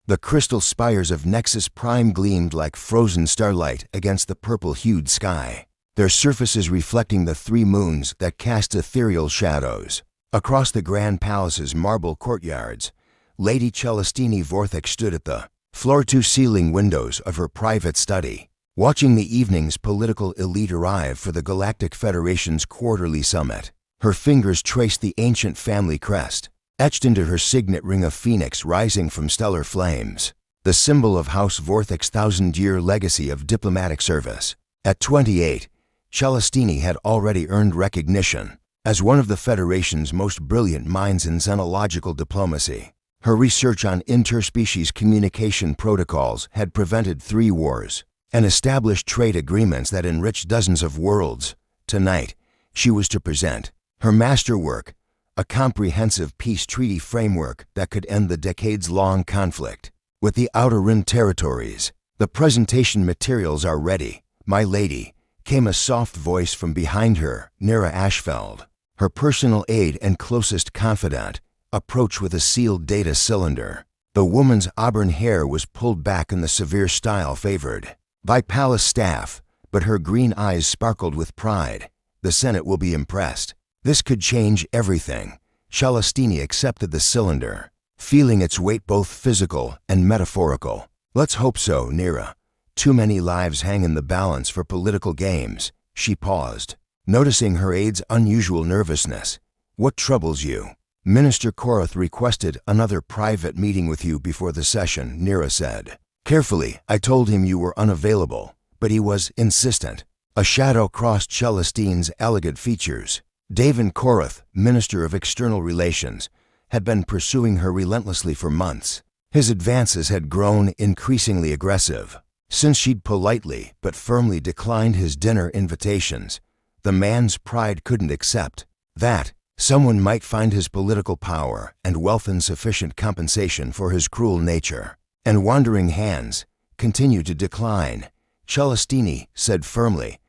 The crystal spires of Nexus Prime gleamed like frozen starlight against the purple-hued sky, their surfaces reflecting the 3 moons that cast ethereal shadows. Across the Grand Palace's marble courtyards, Lady Celestini Vorthik stood at the floor-to-ceiling windows of her private study, watching the evening's political elite arrive for the Galactic Federation's quarterly summit. Her fingers traced the ancient family crest, etched into her signet ring of phoenix rising from stellar flames, the symbol of House Vorthik's 1,000-year legacy of diplomatic service. At 28, Celestini had already earned recognition as one of the Federation's most brilliant minds in xenological diplomacy. Her research on interspecies communication protocols had prevented 3 wars and established trade agreements that enriched dozens of worlds. Tonight, she was to present her masterwork, a comprehensive peace treaty framework that could end the decades-long conflict with the Outer Rim territories. "The presentation materials are ready, my lady," came a soft voice from behind her. Nira Ashfeld, her personal aide and closest confidant, approached with a sealed data cylinder. The woman's auburn hair was pulled back in the severe style favored by palace staff, but her green eyes sparkled with pride. "The Senate will be impressed. This could change everything." Celestini accepted the cylinder, feeling its weight both physical and metaphorical. "Let's hope so, Nira. Too many lives hang in the balance for political games." She paused, noticing her aide's unusual nervousness. "What troubles you?" "Minister Korath requested another private meeting with you before the session," Nira said. Carefully, "I told him you were unavailable, but he was insistent." A shadow crossed Celestine's elegant features. Davin Korath, Minister of External Relations, had been pursuing her relentlessly for months. His advances had grown increasingly aggressive. Since she'd politely but firmly declined his dinner invitations, the man's pride couldn't accept that someone might find his political power and wealth insufficient compensation for his cruel nature. And wandering hands continued to decline. Celestini said firmly,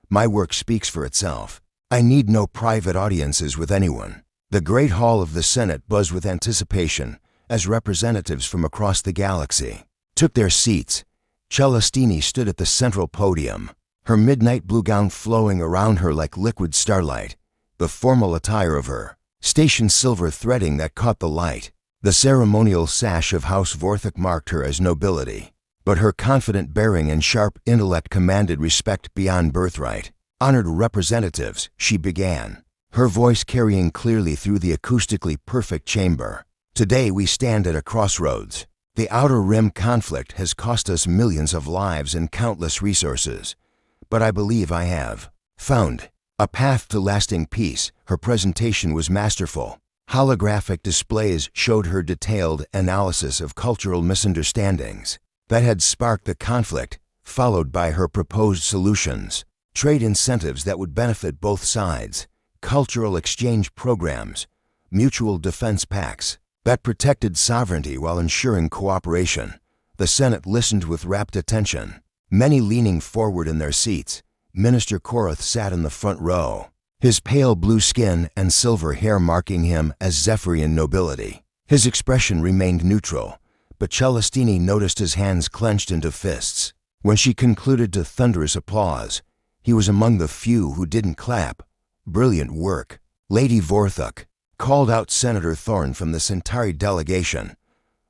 "My work speaks for itself. I need no private audiences with anyone." The great hall of the Senate buzzed with anticipation as representatives from across the galaxy took their seats. Celestini stood at the central podium, her midnight blue gown flowing around her like liquid starlight, the formal attire of her station silver threading that caught the light. The ceremonial sash of House Vorthik marked her as nobility, but her confident bearing and sharp intellect commanded respect beyond birthright. "Honored representatives," she began, her voice carrying clearly through the acoustically perfect chamber. "Today we stand at a crossroads. The Outer Rim conflict has cost us millions of lives and countless resources, but I believe I have found a path to lasting peace." Her presentation was masterful. Holographic displays showed her detailed analysis of cultural misunderstandings that had sparked the conflict, followed by her proposed solutions. Trade incentives that would benefit both sides, cultural exchange programs, mutual defense pacts that protected sovereignty while ensuring cooperation. The Senate listened with rapt attention, many leaning forward in their seats. Minister Korath sat in the front row, his pale blue skin and silver hair marking him as Zephyrian nobility. His expression remained neutral, but Celestini noticed his hands clenched into fists. When she concluded to thunderous applause, he was among the few who didn't clap. "Brilliant work." Lady Vorthik called out Senator Thorne from the Centauri delegation.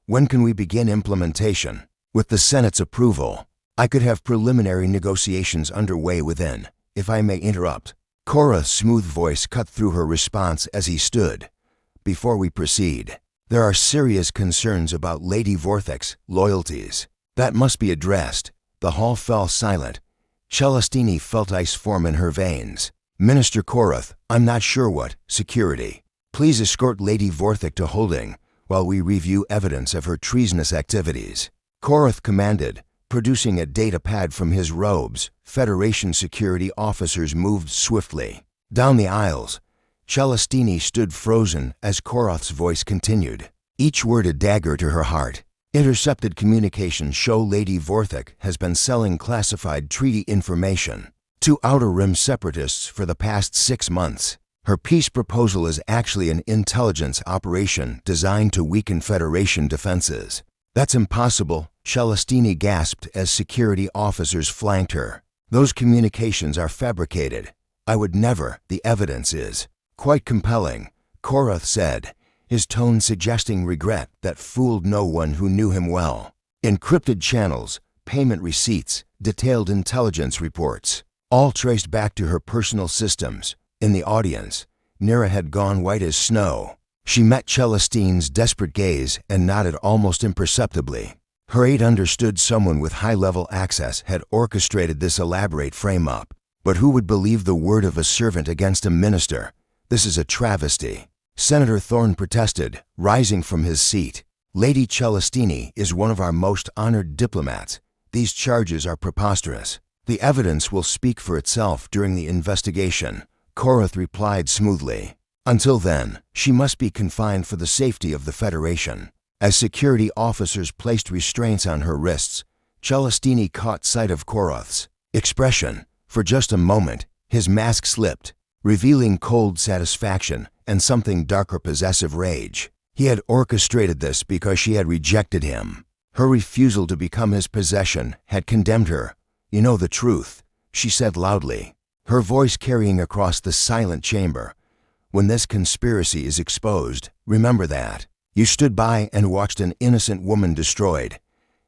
"When can we begin implementation?" "With the Senate's approval, I could have preliminary negotiations underway within, if I may interrupt." Korath's smooth voice cut through her response as he stood. "Before we proceed, there are serious concerns about Lady Vorthik's loyalties that must be addressed." The hall fell silent. Celestini felt ice form in her veins. "Minister Korath, I'm not sure what security. Please escort Lady Vorthik to holding while we review evidence of her treasonous activities." Korath commanded, producing a data pad from his robes. Federation security officers moved swiftly down the aisles. Celestini stood frozen as Korath's voice continued, each word a dagger to her heart. "Intercepted communications show Lady Vorthik has been selling classified treaty information to Outer Rim separatists for the past 6 months. Her peace proposal is actually an intelligence operation designed to weaken Federation defenses." That's impossible, Celestini gasped as security officers flanked her. Those communications are fabricated. I would never. The evidence is quite compelling, Korath said, his tone suggesting regret that fooled no one who knew him well. Encrypted channels, payment receipts, detailed intelligence reports, all traced back to her personal systems. In the audience, Nira had gone white as snow. She met Celestine's desperate gaze and nodded almost imperceptibly. Her aide understood someone with high-level access had orchestrated this elaborate frame-up. But who would believe the word of a servant against a minister? This is a travesty. Senator Thorne protested, rising from his seat. Lady Celestini is one of our most honored diplomats. These charges are preposterous. The evidence will speak for itself during the investigation, Korath replied smoothly. Until then, she must be confined for the safety of the Federation. As security officers placed restraints on her wrists, Celestini caught sight of Korath's expression. For just a moment, his mask slipped, revealing cold satisfaction and something darker possessive rage. He had orchestrated this because she had rejected him. Her refusal to become his possession had condemned her. You know the truth, she said loudly, her voice carrying across the silent chamber. When this conspiracy is exposed, remember that. You stood by and watched an innocent woman destroyed.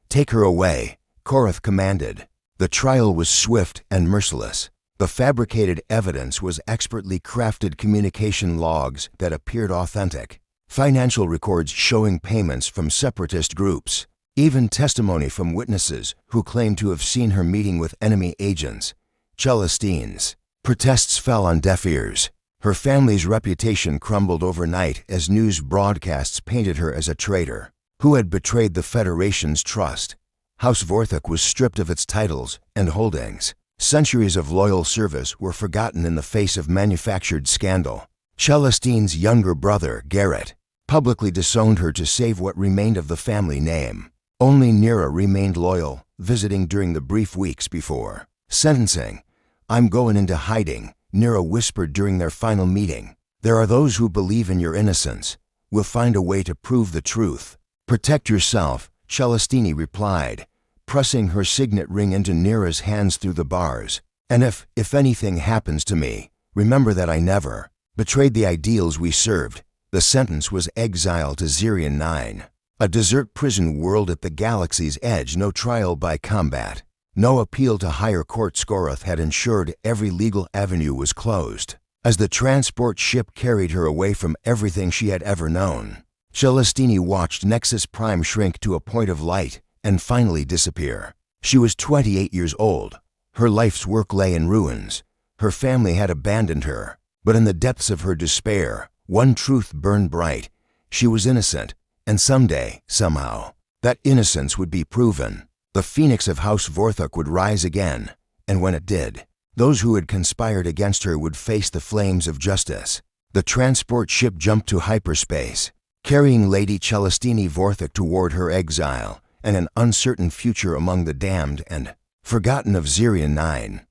Take her away, Korath commanded. The trial was swift and merciless. The fabricated evidence was expertly crafted communication logs that appeared authentic, financial records showing payments from separatist groups, even testimony from witnesses who claimed to have seen her meeting with enemy agents. Celestine's protests fell on deaf ears. Her family's reputation crumbled overnight as news broadcasts painted her as a traitor who had betrayed the Federation's trust. House Vorthok was stripped of its titles and holdings. Centuries of loyal service were forgotten in the face of manufactured scandal. Celestine's younger brother, Garrett, publicly disowned her to save what remained of the family name. Only Nira remained loyal, visiting during the brief weeks before sentencing. I'm going into hiding, Nira whispered during their final meeting. There are those who believe in your innocence. We'll find a way to prove the truth. Protect yourself, Celestini replied, pressing her signet ring into Nira's hands through the bars. And if anything happens to me, remember that I never betrayed the ideals we served. The sentence was exile to Zirian 9, a desert prison world at the galaxy's edge. No trial by combat, no appeal to higher court. Korath had ensured every legal avenue was closed. As the transport ship carried her away from everything she had ever known, Celestini watched Nexus Prime shrink to a point of light and finally disappear. She was 28 years old. Her life's work lay in ruins. Her family had abandoned her. But in the depths of her despair, one truth burned bright. She was innocent, and someday, somehow, that innocence would be proven. The phoenix of House Vorthok would rise again, and when it did, those who had conspired against her would face the flames of justice. The transport ship jumped to hyperspace, carrying Lady Celestini Vorthok toward her exile and an uncertain future among the damned and forgotten of Zirian 9.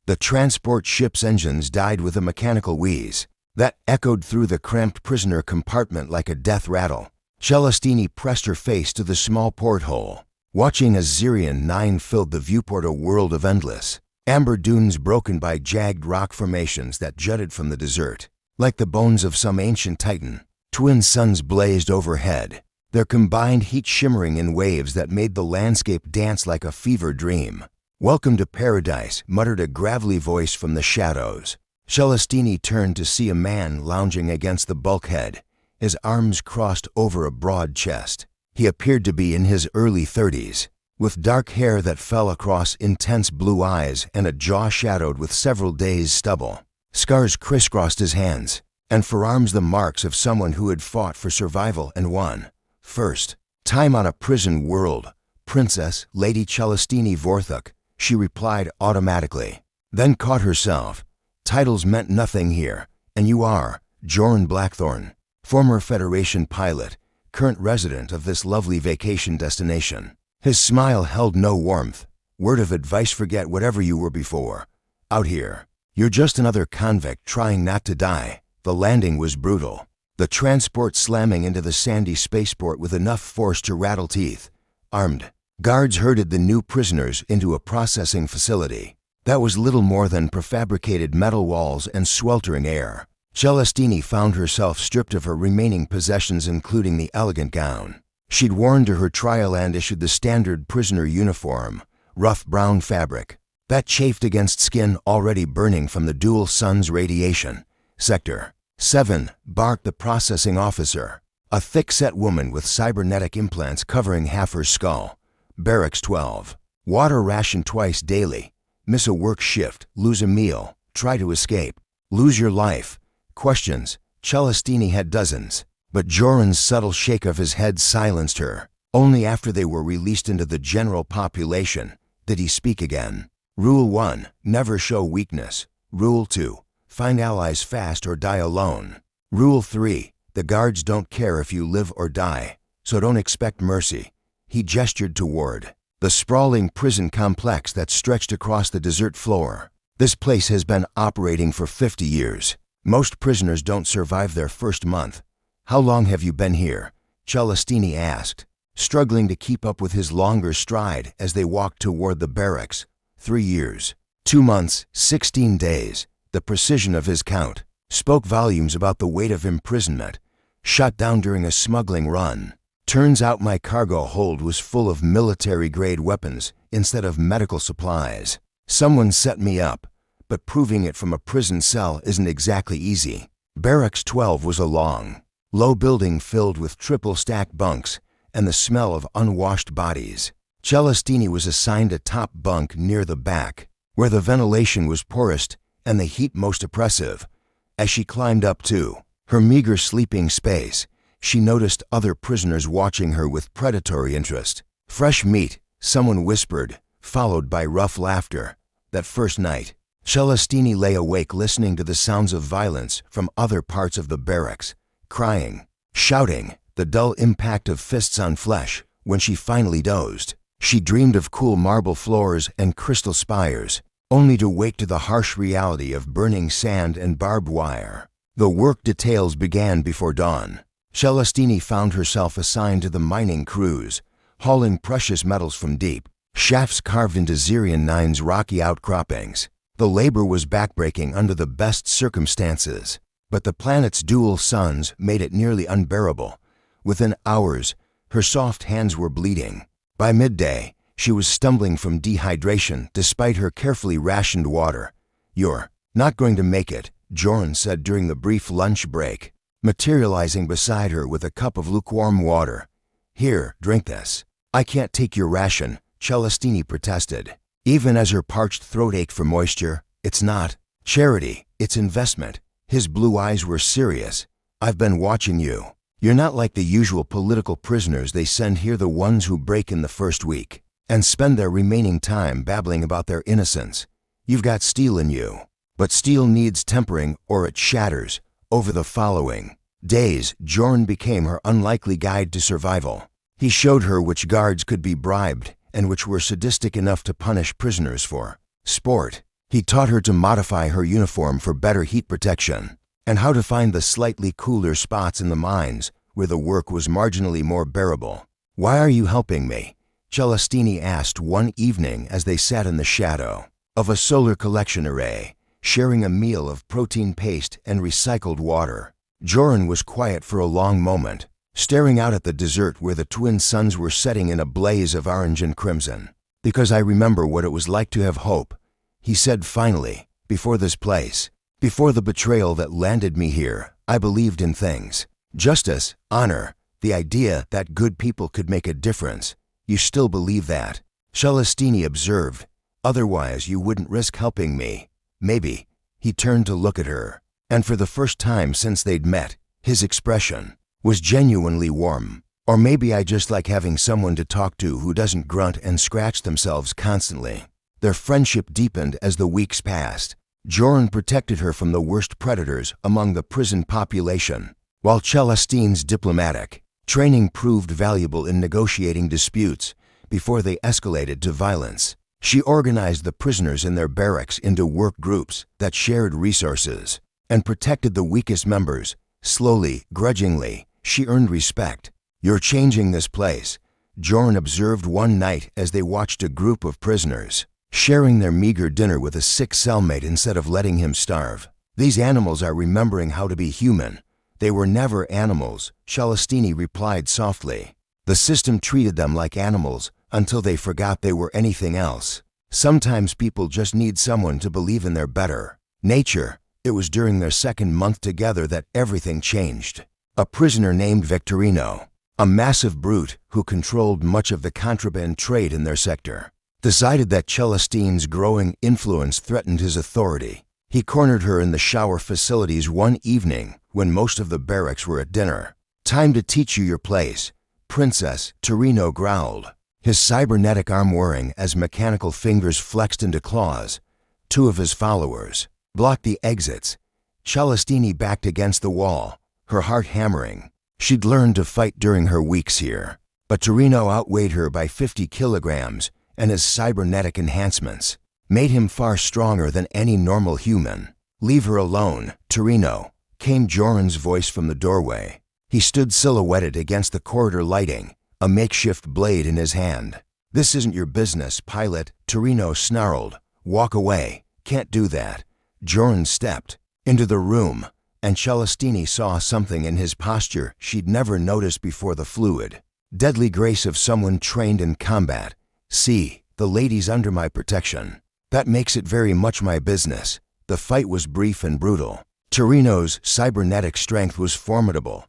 The transport ship's engines died with a mechanical wheeze that echoed through the cramped prisoner compartment like a death rattle. Celestini pressed her face to the small porthole, watching as Zirian 9 filled the viewport, a world of endless amber dunes broken by jagged rock formations that jutted from the desert. Like the bones of some ancient titan, twin suns blazed overhead, their combined heat shimmering in waves that made the landscape dance like a fever dream. Welcome to paradise, muttered a gravelly voice from the shadows. Celestini turned to see a man lounging against the bulkhead, his arms crossed over a broad chest. He appeared to be in his early 30s, with dark hair that fell across intense blue eyes and a jaw shadowed with several days' stubble. Scars crisscrossed his hands, and forearms the marks of someone who had fought for survival and won. First time on a prison world, Princess Lady Celestini Vorthok, she replied automatically, then caught herself. Titles meant nothing here, and you are Joran Blackthorn, former Federation pilot, current resident of this lovely vacation destination. His smile held no warmth. Word of advice: forget whatever you were before. Out here, you're just another convict trying not to die. The landing was brutal. the transport slamming into the sandy spaceport with enough force to rattle teeth. Armed guards herded the new prisoners into a processing facility that was little more than prefabricated metal walls and sweltering air. Celestini found herself stripped of her remaining possessions, including the elegant gown she'd worn to her trial, and issued the standard prisoner uniform, rough brown fabric that chafed against skin already burning from the dual sun's radiation. Sector 7, barked the processing officer, a thick-set woman with cybernetic implants covering half her skull. Barracks 12. Water ration twice daily. Miss a work shift, lose a meal, try to escape, lose your life. Questions. Celestini had dozens, but Joran's subtle shake of his head silenced her. Only after they were released into the general population did he speak again. Rule 1. Never show weakness. Rule 2. Find allies fast or die alone. Rule 3. The guards don't care if you live or die, so don't expect mercy. He gestured toward the sprawling prison complex that stretched across the desert floor. This place has been operating for 50 years. Most prisoners don't survive their first month. How long have you been here? Celestini asked, struggling to keep up with his longer stride as they walked toward the barracks. 3 years. 2 months, 16 days. The precision of his count spoke volumes about the weight of imprisonment. Shot down during a smuggling run. Turns out my cargo hold was full of military-grade weapons instead of medical supplies. Someone set me up, but proving it from a prison cell isn't exactly easy. Barracks 12 was a long, low building filled with triple-stacked bunks and the smell of unwashed bodies. Celestini was assigned a top bunk near the back, where the ventilation was poorest and the heat most oppressive. As she climbed up to her meager sleeping space, she noticed other prisoners watching her with predatory interest. Fresh meat, someone whispered, followed by rough laughter. That first night, Celestini lay awake listening to the sounds of violence from other parts of the barracks. Crying, shouting, the dull impact of fists on flesh. When she finally dozed, she dreamed of cool marble floors and crystal spires, only to wake to the harsh reality of burning sand and barbed wire. The work details began before dawn. Celestini found herself assigned to the mining crews, hauling precious metals from deep shafts carved into Zirian-9's rocky outcroppings. The labor was backbreaking under the best circumstances, but the planet's dual suns made it nearly unbearable. Within hours, her soft hands were bleeding. By midday, she was stumbling from dehydration despite her carefully rationed water. "You're not going to make it," Joran said during the brief lunch break, materializing beside her with a cup of lukewarm water. "Here, drink this." "I can't take your ration," Celestini protested, even as her parched throat ached for moisture. "It's not charity, it's investment." His blue eyes were serious. "I've been watching you. You're not like the usual political prisoners they send here, the ones who break in the first week and spend their remaining time babbling about their innocence. You've got steel in you, but steel needs tempering or it shatters." Over the following days, Joran became her unlikely guide to survival. He showed her which guards could be bribed and which were sadistic enough to punish prisoners for sport. He taught her to modify her uniform for better heat protection and how to find the slightly cooler spots in the mines where the work was marginally more bearable. "Why are you helping me?" Celestini asked one evening as they sat in the shadow of a solar collection array, sharing a meal of protein paste and recycled water. Joran was quiet for a long moment, staring out at the desert where the twin suns were setting in a blaze of orange and crimson. "Because I remember what it was like to have hope," he said finally. "Before this place, before the betrayal that landed me here, I believed in things. Justice, honor, the idea that good people could make a difference. You still believe that?" Celestini observed. "Otherwise you wouldn't risk helping me." "Maybe." He turned to look at her, and for the first time since they'd met, his expression was genuinely warm. "Or maybe I just like having someone to talk to who doesn't grunt and scratch themselves constantly." Their friendship deepened as the weeks passed. Joran protected her from the worst predators among the prison population, while Celestine's diplomatic training proved valuable in negotiating disputes before they escalated to violence. She organized the prisoners in their barracks into work groups that shared resources and protected the weakest members, Slowly, grudgingly, she earned respect. "You're changing this place," Joran observed one night as they watched a group of prisoners sharing their meager dinner with a sick cellmate instead of letting him starve. "These animals are remembering how to be human." "They were never animals," Celestini replied softly. "The system treated them like animals until they forgot they were anything else. Sometimes people just need someone to believe in their better nature." It was during their second month together that everything changed. A prisoner named Victorino, a massive brute who controlled much of the contraband trade in their sector, decided that Celestine's growing influence threatened his authority. He cornered her in the shower facilities one evening when most of the barracks were at dinner. "Time to teach you your place, Princess," Torino growled, his cybernetic arm whirring as mechanical fingers flexed into claws. Two of his followers blocked the exits. Celestini backed against the wall, her heart hammering. She'd learned to fight during her weeks here, but Torino outweighed her by 50 kilograms, and his cybernetic enhancements made him far stronger than any normal human. "Leave her alone, Torino," came Joran's voice from the doorway. He stood silhouetted against the corridor lighting, a makeshift blade in his hand. "This isn't your business, pilot," Torino snarled. "Walk away." "Can't do that." Joran stepped into the room, and Celestini saw something in his posture she'd never noticed before: the fluid, deadly grace of someone trained in combat. "See, the lady's under my protection. That makes it very much my business." The fight was brief and brutal. Torino's cybernetic strength was formidable,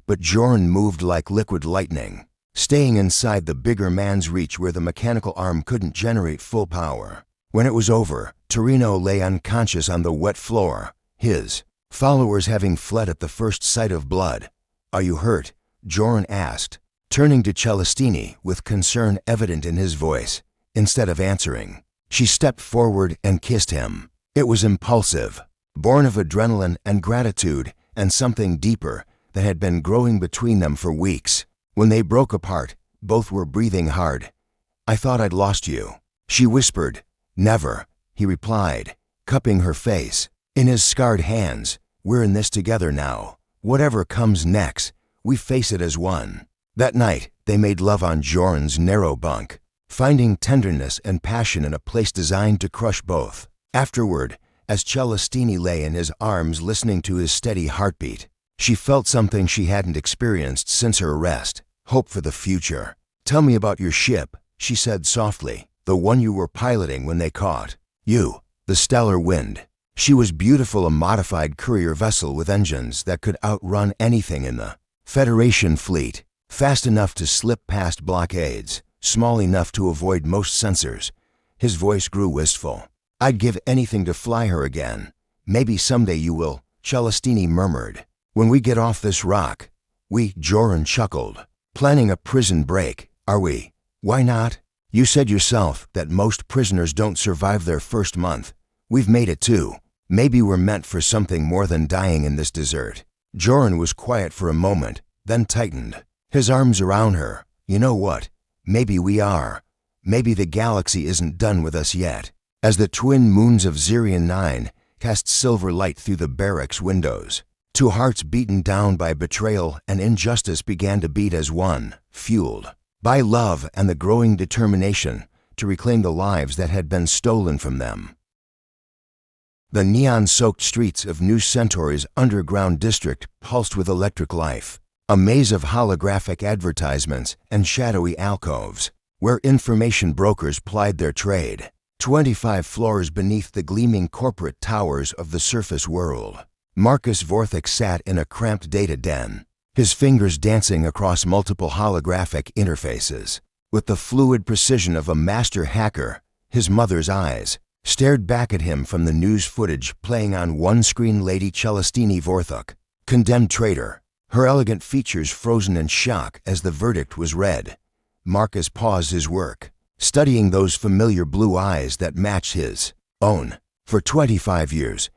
but Joran moved like liquid lightning, staying inside the bigger man's reach where the mechanical arm couldn't generate full power. When it was over, Torino lay unconscious on the wet floor, his followers having fled at the first sight of blood. "Are you hurt?" Joran asked, turning to Celestini with concern evident in his voice. Instead of answering, she stepped forward and kissed him. It was impulsive, born of adrenaline and gratitude and something deeper that had been growing between them for weeks. When they broke apart, both were breathing hard. "I thought I'd lost you," she whispered. "Never," he replied, cupping her face in his scarred hands. "We're in this together now. Whatever comes next, we face it as one." That night, they made love on Joran's narrow bunk, finding tenderness and passion in a place designed to crush both. Afterward, as Celestini lay in his arms listening to his steady heartbeat, she felt something she hadn't experienced since her arrest: hope for the future. "Tell me about your ship," she said softly. "The one you were piloting when they caught you." "The Stellar Wind." She was beautiful, a modified courier vessel with engines that could outrun anything in the Federation fleet, fast enough to slip past blockades, small enough to avoid most sensors. His voice grew wistful. "I'd give anything to fly her again." "Maybe someday you will," Celestini murmured. "When we get off this rock." Joran chuckled. "Planning a prison break, are we?" "Why not? You said yourself that most prisoners don't survive their first month. We've made it too. Maybe we're meant for something more than dying in this desert." Joran was quiet for a moment, then tightened, his arms around her. "You know what? Maybe we are. Maybe the galaxy isn't done with us yet." As the twin moons of Zirion 9 cast silver light through the barracks windows, two hearts beaten down by betrayal and injustice began to beat as one, fueled by love and the growing determination to reclaim the lives that had been stolen from them. The neon-soaked streets of New Centauri's underground district pulsed with electric life, a maze of holographic advertisements and shadowy alcoves, where information brokers plied their trade. 25 floors beneath the gleaming corporate towers of the surface world, Marcus Vorthik sat in a cramped data den, his fingers dancing across multiple holographic interfaces. With the fluid precision of a master hacker, his mother's eyes stared back at him from the news footage playing on one screen. Lady Celestini Vorthik, condemned traitor, her elegant features frozen in shock as the verdict was read. Marcus paused his work, studying those familiar blue eyes that matched his own. For 25 years,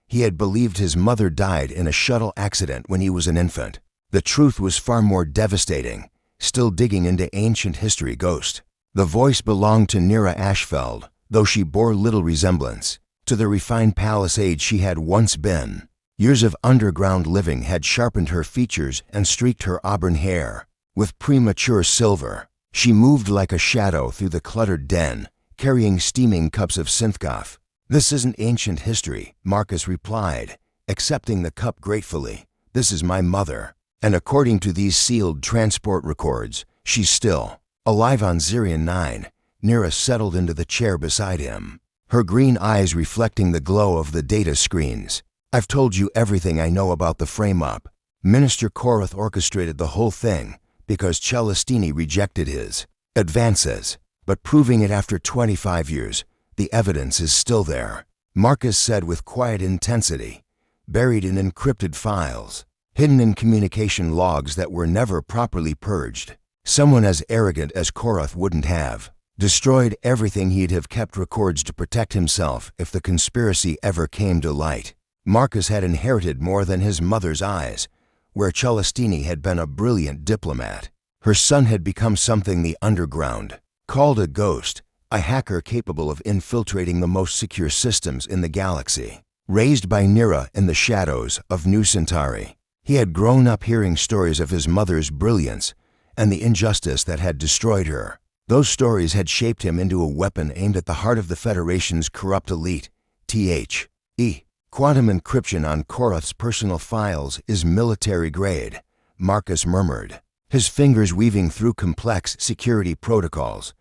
he had believed his mother died in a shuttle accident when he was an infant. The truth was far more devastating, still digging into ancient history. Ghost. The voice belonged to Nira Ashfeld, though she bore little resemblance to the refined palace age she had once been. Years of underground living had sharpened her features and streaked her auburn hair with premature silver. She moved like a shadow through the cluttered den, carrying steaming cups of synthcoff. "This isn't ancient history," Marcus replied, accepting the cup gratefully. "This is my mother. And according to these sealed transport records, she's still alive on Zirion 9. Nira settled into the chair beside him, her green eyes reflecting the glow of the data screens. "I've told you everything I know about the frame-up. Minister Korath orchestrated the whole thing because Celestini rejected his advances, but proving it after 25 years, the evidence is still there," Marcus said with quiet intensity, "buried in encrypted files, hidden in communication logs that were never properly purged. Someone as arrogant as Korath wouldn't have destroyed everything. He'd have kept records to protect himself if the conspiracy ever came to light." Marcus had inherited more than his mother's eyes, where Celestini had been a brilliant diplomat. Her son had become something the underground called a ghost, a hacker capable of infiltrating the most secure systems in the galaxy. Raised by Nira in the shadows of New Centauri, he had grown up hearing stories of his mother's brilliance and the injustice that had destroyed her. Those stories had shaped him into a weapon aimed at the heart of the Federation's corrupt elite. The quantum encryption on Korath's personal files is military grade, Marcus murmured, his fingers weaving through complex security protocols.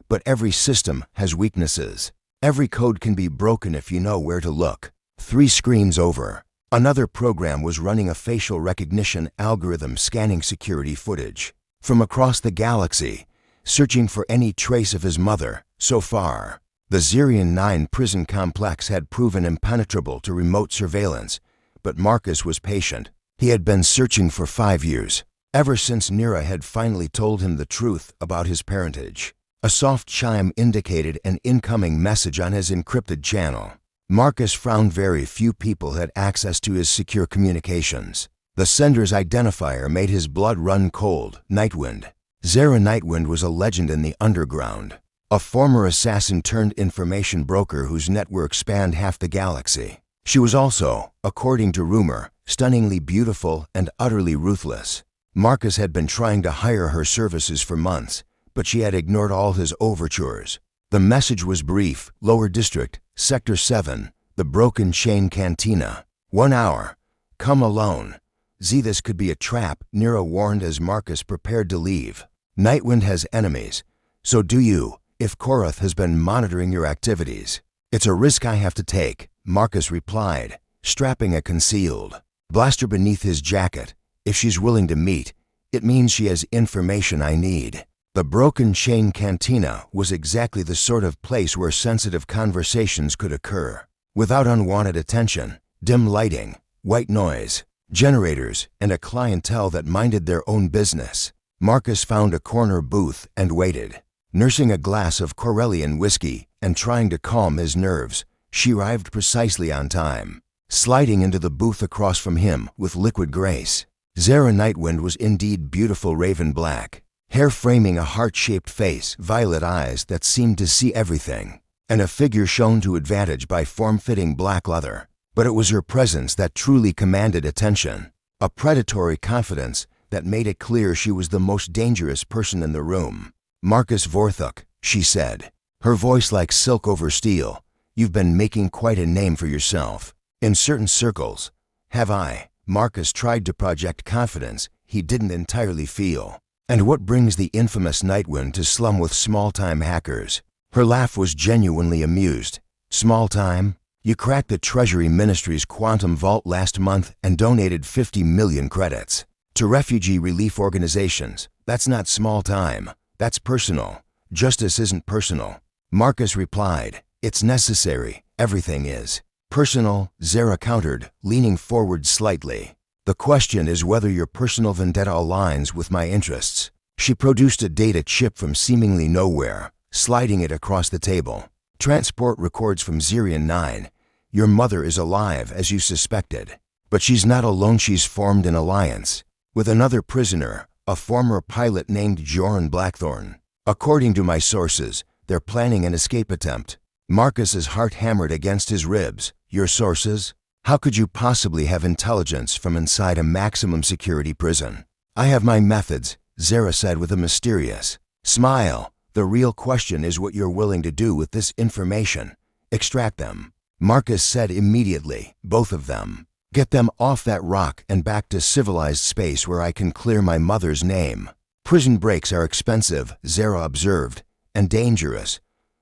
"But every system has weaknesses. Every code can be broken if you know where to look." 3 screens over, another program was running a facial recognition algorithm scanning security footage from across the galaxy, searching for any trace of his mother. So far, the Zirion 9 prison complex had proven impenetrable to remote surveillance, but Marcus was patient. He had been searching for 5 years, ever since Nira had finally told him the truth about his parentage. A soft chime indicated an incoming message on his encrypted channel. Marcus frowned. Very few people had access to his secure communications. The sender's identifier made his blood run cold. Nightwind. Zara Nightwind was a legend in the underground, a former assassin turned information broker whose network spanned half the galaxy. She was also, according to rumor, stunningly beautiful and utterly ruthless. Marcus had been trying to hire her services for months, but she had ignored all his overtures. The message was brief: Lower District, Sector 7, the Broken Chain Cantina. 1 hour. Come alone. This could be a trap, Nira warned as Marcus prepared to leave. "Nightwind has enemies. So do you, if Korath has been monitoring your activities." "It's a risk I have to take," Marcus replied, strapping a concealed blaster beneath his jacket. "If she's willing to meet, it means she has information I need." The Broken Chain Cantina was exactly the sort of place where sensitive conversations could occur, without unwanted attention. Dim lighting, white noise, generators, and a clientele that minded their own business. Marcus found a corner booth and waited, nursing a glass of Corellian whiskey and trying to calm his nerves. She arrived precisely on time, sliding into the booth across from him with liquid grace. Zara Nightwind was indeed beautiful raven black, hair framing a heart-shaped face, violet eyes that seemed to see everything, and a figure shown to advantage by form-fitting black leather. But it was her presence that truly commanded attention, a predatory confidence that made it clear she was the most dangerous person in the room. "Marcus Vorthuk," she said, her voice like silk over steel, "you've been making quite a name for yourself in certain circles." "Have I?" Marcus tried to project confidence he didn't entirely feel. "And what brings the infamous Nightwind to slum with small-time hackers?" Her laugh was genuinely amused. "Small-time? You cracked the Treasury Ministry's quantum vault last month and donated 50 million credits to refugee relief organizations. That's not small-time. That's personal. Justice isn't personal." Marcus replied, "It's necessary. Everything is personal," Zara countered, leaning forward slightly. "The question is whether your personal vendetta aligns with my interests." She produced a data chip from seemingly nowhere, sliding it across the table. "Transport records from Zirion 9. Your mother is alive, as you suspected. But she's not alone. She's formed an alliance with another prisoner, a former pilot named Joran Blackthorn. According to my sources, they're planning an escape attempt." Marcus's heart hammered against his ribs. "Your sources? How could you possibly have intelligence from inside a maximum security prison? I have my methods, Zara said with a mysterious smile. The real question is what you're willing to do with this information. Extract them. Marcus said immediately, both of them. Get them off that rock and back to civilized space where I can clear my mother's name. Prison breaks are expensive, Zara observed, and dangerous.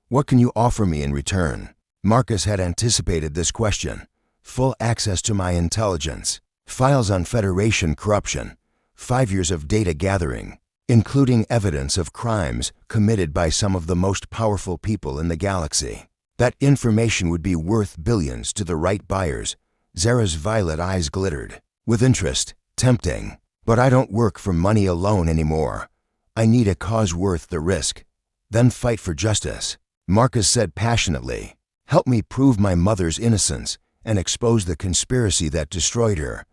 What can you offer me in return? Marcus had anticipated this question. Full access to my intelligence, files on Federation corruption, 5 years of data gathering, including evidence of crimes committed by some of the most powerful people in the galaxy. That information would be worth billions to the right buyers. Zara's violet eyes glittered. With interest. Tempting. But I don't work for money alone anymore. I need a cause worth the risk. Then fight for justice. Marcus said passionately. Help me prove my mother's innocence and expose the conspiracy that destroyed her.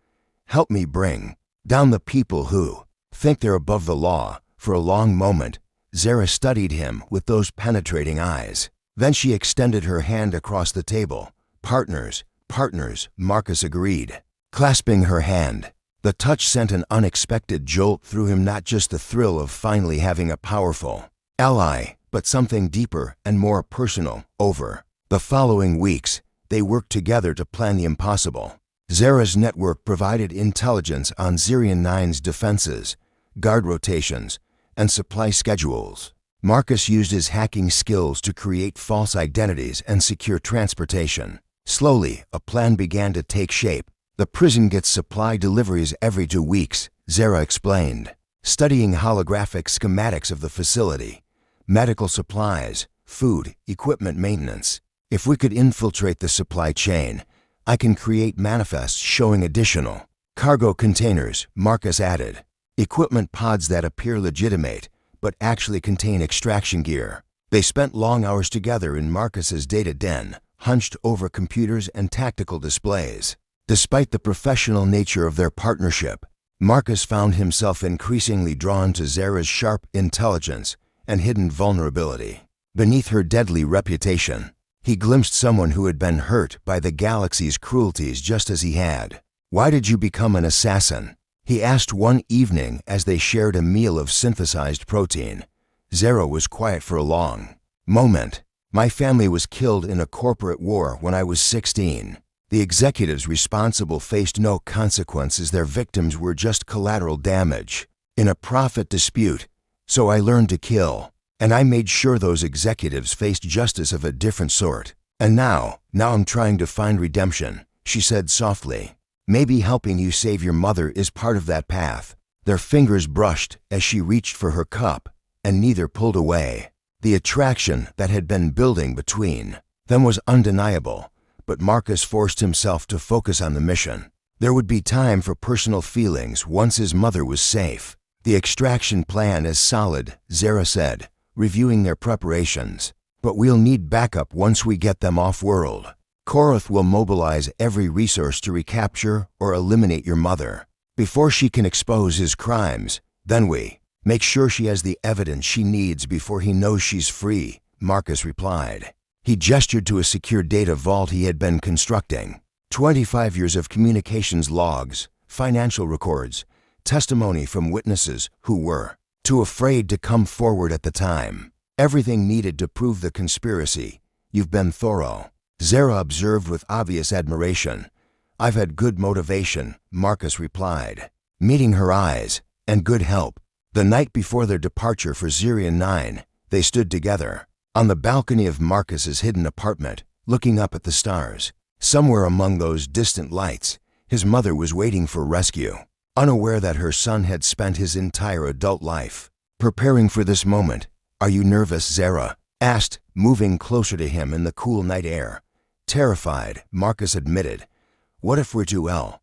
Help me bring down the people who think they're above the law. For a long moment, Zara studied him with those penetrating eyes. Then she extended her hand across the table. Partners, partners, Marcus agreed. Clasping her hand, the touch sent an unexpected jolt through him, not just the thrill of finally having a powerful ally, but something deeper and more personal. Over the following weeks, they worked together to plan the impossible. Zara's network provided intelligence on Zirian 9's defenses, guard rotations, and supply schedules. Marcus used his hacking skills to create false identities and secure transportation. Slowly, a plan began to take shape. The prison gets supply deliveries every 2 weeks, Zara explained, studying holographic schematics of the facility, medical supplies, food, equipment maintenance. If we could infiltrate the supply chain, I can create manifests showing additional cargo containers, Marcus added, equipment pods that appear legitimate but actually contain extraction gear. They spent long hours together in Marcus's data den, hunched over computers and tactical displays. Despite the professional nature of their partnership, Marcus found himself increasingly drawn to Zara's sharp intelligence and hidden vulnerability. Beneath her deadly reputation, he glimpsed someone who had been hurt by the galaxy's cruelties just as he had. Why did you become an assassin? He asked one evening as they shared a meal of synthesized protein. Zara was quiet for a long moment. My family was killed in a corporate war when I was 16. The executives responsible faced no consequences. Their victims were just collateral damage in a profit dispute. So I learned to kill. And I made sure those executives faced justice of a different sort. And now I'm trying to find redemption, she said softly. Maybe helping you save your mother is part of that path. Their fingers brushed as she reached for her cup, and neither pulled away. The attraction that had been building between them was undeniable, but Marcus forced himself to focus on the mission. There would be time for personal feelings once his mother was safe. The extraction plan is solid, Zara said, reviewing their preparations. But we'll need backup once we get them off-world. Korath will mobilize every resource to recapture or eliminate your mother before she can expose his crimes. Then we make sure she has the evidence she needs before he knows she's free, Marcus replied. He gestured to a secure data vault he had been constructing. 25 years of communications logs, financial records, testimony from witnesses who were too afraid to come forward at the time. Everything needed to prove the conspiracy. You've been thorough, Zara observed with obvious admiration. I've had good motivation, Marcus replied, meeting her eyes, and good help. The night before their departure for Zirian 9, they stood together on the balcony of Marcus's hidden apartment, looking up at the stars. Somewhere among those distant lights, his mother was waiting for rescue, unaware that her son had spent his entire adult life preparing for this moment. Are you nervous, Zara asked, moving closer to him in the cool night air. Terrified, Marcus admitted. What if we're too ill?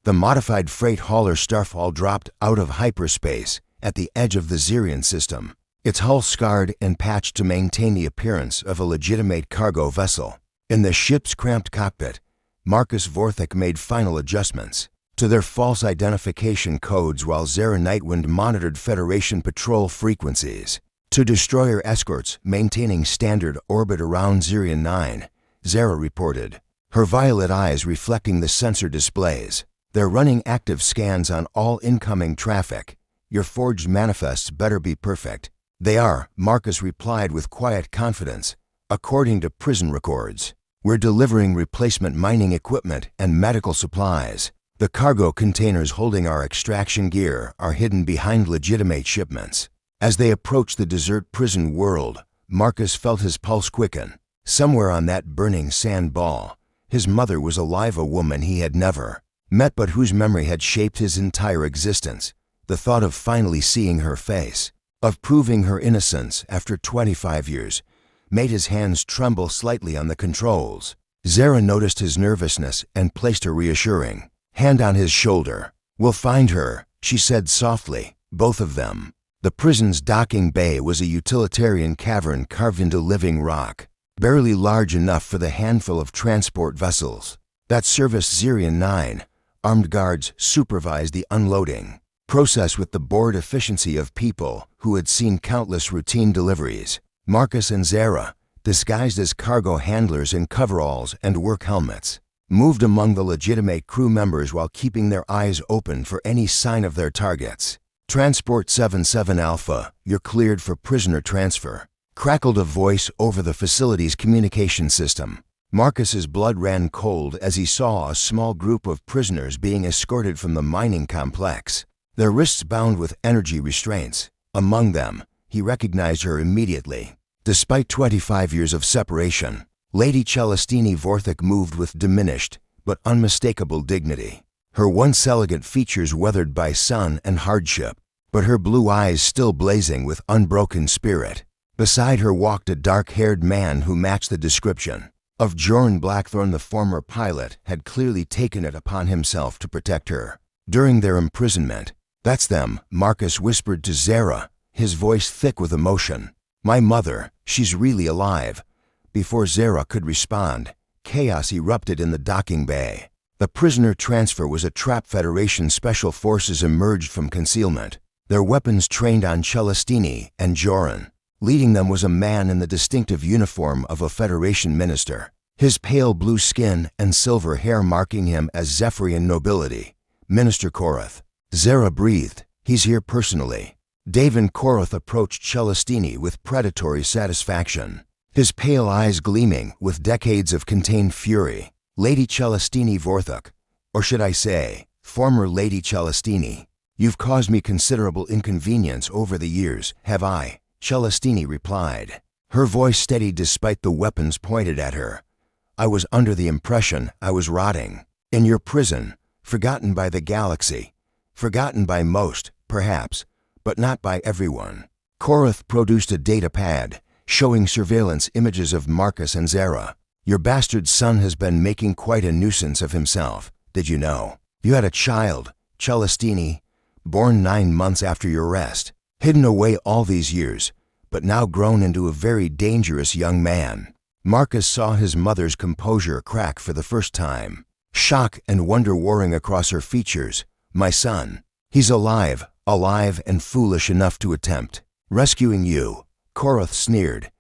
The modified freight hauler Starfall dropped out of hyperspace at the edge of the Zirian system, its hull scarred and patched to maintain the appearance of a legitimate cargo vessel. In the ship's cramped cockpit, Marcus Vorthik made final adjustments to their false identification codes while Zara Nightwind monitored Federation patrol frequencies. To destroyer escorts maintaining standard orbit around Zirian 9, Zara reported. her violet eyes reflecting the sensor displays. They're running active scans on all incoming traffic. Your forged manifests better be perfect. They are, Marcus replied with quiet confidence. According to prison records, we're delivering replacement mining equipment and medical supplies. The cargo containers holding our extraction gear are hidden behind legitimate shipments. As they approached the desert prison world, Marcus felt his pulse quicken. Somewhere on that burning sand ball, his mother was alive, a woman he had never met but whose memory had shaped his entire existence. The thought of finally seeing her face, of proving her innocence after 25 years, made his hands tremble slightly on the controls. Zara noticed his nervousness and placed a reassuring hand on his shoulder. "We'll find her," she said softly, "both of them." The prison's docking bay was a utilitarian cavern carved into living rock, barely large enough for the handful of transport vessels that serviced Zirian 9. Armed guards supervised the unloading process with the bored efficiency of people who had seen countless routine deliveries. Marcus and Zara, disguised as cargo handlers in coveralls and work helmets, moved among the legitimate crew members while keeping their eyes open for any sign of their targets. "Transport 77 Alpha, you're cleared for prisoner transfer," crackled a voice over the facility's communication system. Marcus's blood ran cold as he saw a small group of prisoners being escorted from the mining complex, their wrists bound with energy restraints. Among them, he recognized her immediately. Despite 25 years of separation, Lady Celestini Vorthik moved with diminished but unmistakable dignity. Her once elegant features weathered by sun and hardship, but her blue eyes still blazing with unbroken spirit. Beside her walked a dark-haired man who matched the description of Joran Blackthorne. The former pilot had clearly taken it upon himself to protect her during their imprisonment. "That's them," Marcus whispered to Zara, his voice thick with emotion. "My mother, she's really alive." Before Zara could respond, chaos erupted in the docking bay. The prisoner transfer was a trap. Federation special forces emerged from concealment, their weapons trained on Celestini and Joran. Leading them was a man in the distinctive uniform of a Federation minister, his pale blue skin and silver hair marking him as Zephyrian nobility. "Minister Korath." Zara breathed. "He's here personally." David Korath approached Celestini with predatory satisfaction, his pale eyes gleaming with decades of contained fury. "Lady Celestini Vorthik, or should I say, former Lady Celestini, you've caused me considerable inconvenience over the years, have I?" Celestini replied, her voice steady despite the weapons pointed at her. "I was under the impression I was rotting in your prison, forgotten by the galaxy, forgotten by most, perhaps, but not by everyone." Korath produced a data pad, showing surveillance images of Marcus and Zara. "Your bastard son has been making quite a nuisance of himself, did you know? You had a child, Celestini, born 9 months after your arrest, hidden away all these years, but now grown into a very dangerous young man." Marcus saw his mother's composure crack for the first time, shock and wonder warring across her features. "My son, he's alive and foolish enough to attempt rescuing you," Korath sneered.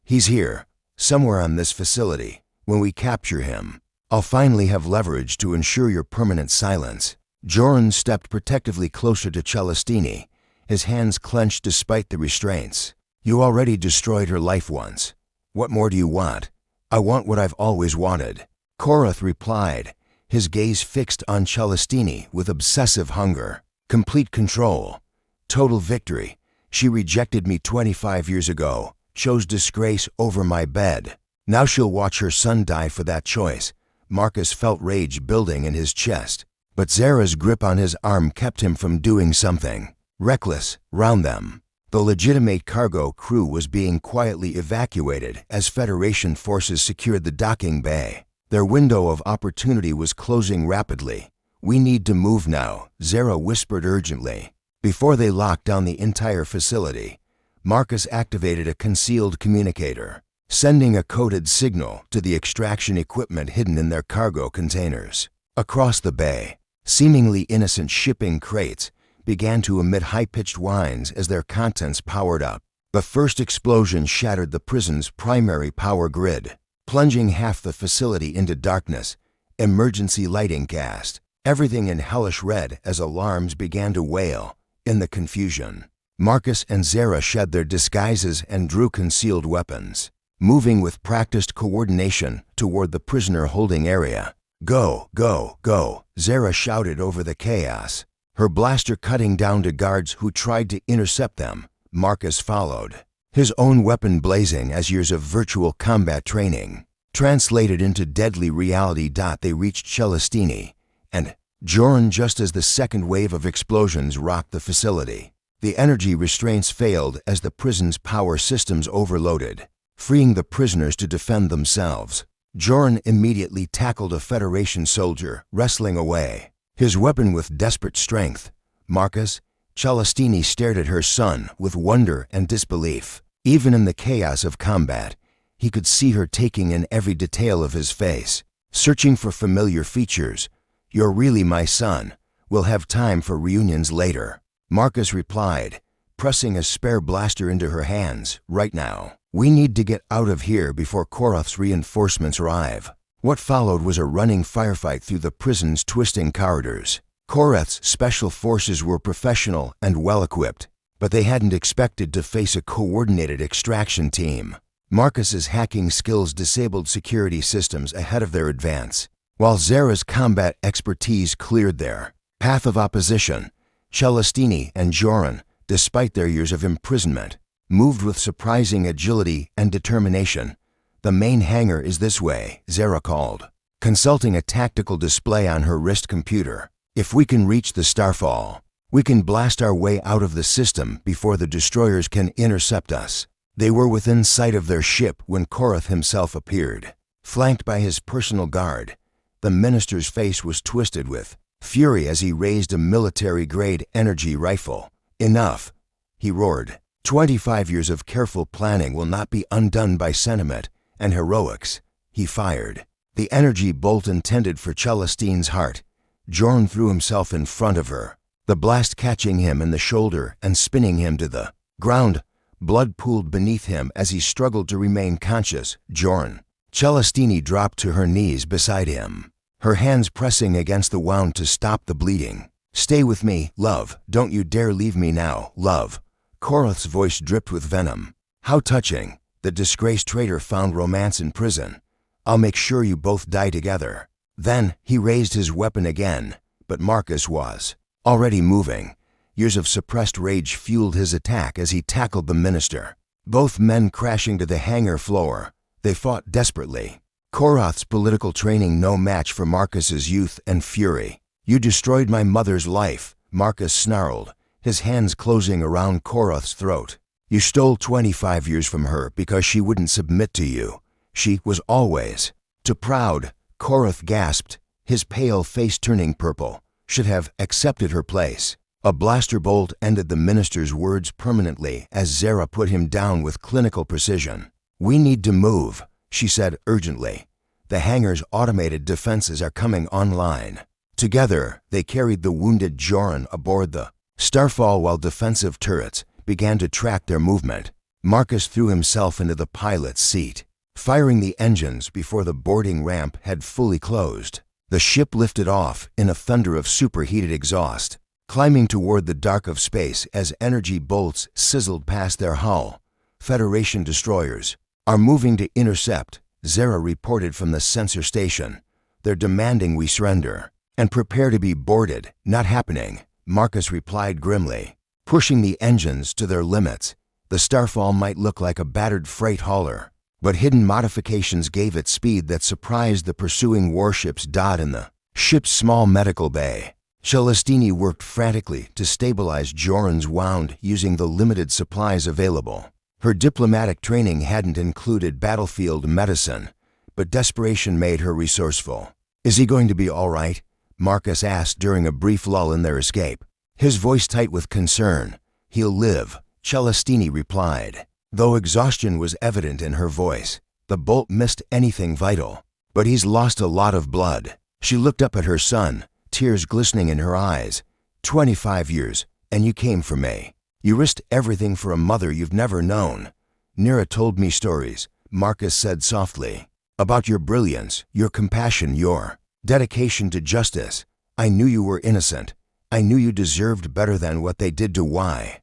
"He's here, somewhere on this facility. When we capture him, I'll finally have leverage to ensure your permanent silence." Joran stepped protectively closer to Celestini, his hands clenched despite the restraints. "You already destroyed her life once. What more do you want?" "I want what I've always wanted," Korath replied, his gaze fixed on Celestini with obsessive hunger. "Complete control. Total victory. She rejected me 25 years ago, chose disgrace over my bed. Now she'll watch her son die for that choice." Marcus felt rage building in his chest, but Zara's grip on his arm kept him from doing something reckless. Round them, the legitimate cargo crew was being quietly evacuated as Federation forces secured the docking bay. Their window of opportunity was closing rapidly. "We need to move now," Zara whispered urgently. Before they locked down the entire facility, Marcus activated a concealed communicator, sending a coded signal to the extraction equipment hidden in their cargo containers. Across the bay, seemingly innocent shipping crates began to emit high-pitched whines as their contents powered up. The first explosion shattered the prison's primary power grid, plunging half the facility into darkness. Emergency lighting cast, everything in hellish red as alarms began to wail. In the confusion, Marcus and Zara shed their disguises and drew concealed weapons, moving with practiced coordination toward the prisoner holding area. "Go, go, go," Zara shouted over the chaos, her blaster cutting down to guards who tried to intercept them. Marcus followed, his own weapon blazing as years of virtual combat training translated into deadly reality. They reached Celestini and Joran just as the second wave of explosions rocked the facility. The energy restraints failed as the prison's power systems overloaded, freeing the prisoners to defend themselves. Joran immediately tackled a Federation soldier, wrestling away, his weapon with desperate strength. Marcus, Celestini stared at her son with wonder and disbelief. Even in the chaos of combat, he could see her taking in every detail of his face, searching for familiar features. "You're really my son. We'll have time for reunions later," Marcus replied, pressing a spare blaster into her hands. "Right now, we need to get out of here before Koroth's reinforcements arrive." What followed was a running firefight through the prison's twisting corridors. Koroth's special forces were professional and well-equipped, but they hadn't expected to face a coordinated extraction team. Marcus's hacking skills disabled security systems ahead of their advance, while Zara's combat expertise cleared their path of opposition. Celestini and Joran, despite their years of imprisonment, moved with surprising agility and determination. "The main hangar is this way," Zara called, consulting a tactical display on her wrist computer. "If we can reach the Starfall, we can blast our way out of the system before the destroyers can intercept us." They were within sight of their ship when Koroth himself appeared, flanked by his personal guard. The minister's face was twisted with fury as he raised a military-grade energy rifle. "Enough," he roared. 25 years of careful planning will not be undone by sentiment and heroics." He fired, the energy bolt intended for Celestine's heart. Joran threw himself in front of her, the blast catching him in the shoulder and spinning him to the ground. Blood pooled beneath him as he struggled to remain conscious. "Joran." Celestini dropped to her knees beside him, her hands pressing against the wound to stop the bleeding. "Stay with me, love. Don't you dare leave me now, love." Koroth's voice dripped with venom. "How touching. The disgraced traitor found romance in prison. I'll make sure you both die together." Then he raised his weapon again, but Marcus was already moving. Years of suppressed rage fueled his attack as he tackled the minister. Both men crashing to the hangar floor, they fought desperately. Koroth's political training no match for Marcus's youth and fury. "You destroyed my mother's life," Marcus snarled, his hands closing around Koroth's throat. "You stole 25 years from her because she wouldn't submit to you. She was always too proud." Koroth gasped, his pale face turning purple. "Should have accepted her place." A blaster bolt ended the minister's words permanently as Zara put him down with clinical precision. "We need to move," she said urgently. "The hangar's automated defenses are coming online." Together, they carried the wounded Joran aboard the Starfall while defensive turrets began to track their movement. Marcus threw himself into the pilot's seat, firing the engines before the boarding ramp had fully closed. The ship lifted off in a thunder of superheated exhaust, climbing toward the dark of space as energy bolts sizzled past their hull. "Federation destroyers are moving to intercept," Zara reported from the sensor station. "They're demanding we surrender and prepare to be boarded." "Not happening," Marcus replied grimly, pushing the engines to their limits. The Starfall might look like a battered freight hauler, but hidden modifications gave it speed that surprised the pursuing warships. In the ship's small medical bay, Celestini worked frantically to stabilize Joran's wound using the limited supplies available. Her diplomatic training hadn't included battlefield medicine, but desperation made her resourceful. "Is he going to be all right?" Marcus asked during a brief lull in their escape, his voice tight with concern. "He'll live," Celestini replied, though exhaustion was evident in her voice. "The bolt missed anything vital, but he's lost a lot of blood." She looked up at her son, tears glistening in her eyes. 25 years, and you came for me. You risked everything for a mother you've never known." "Nira told me stories," Marcus said softly, about your brilliance, your compassion, your dedication to justice. I knew you were innocent. I knew you deserved better than what they did to Y.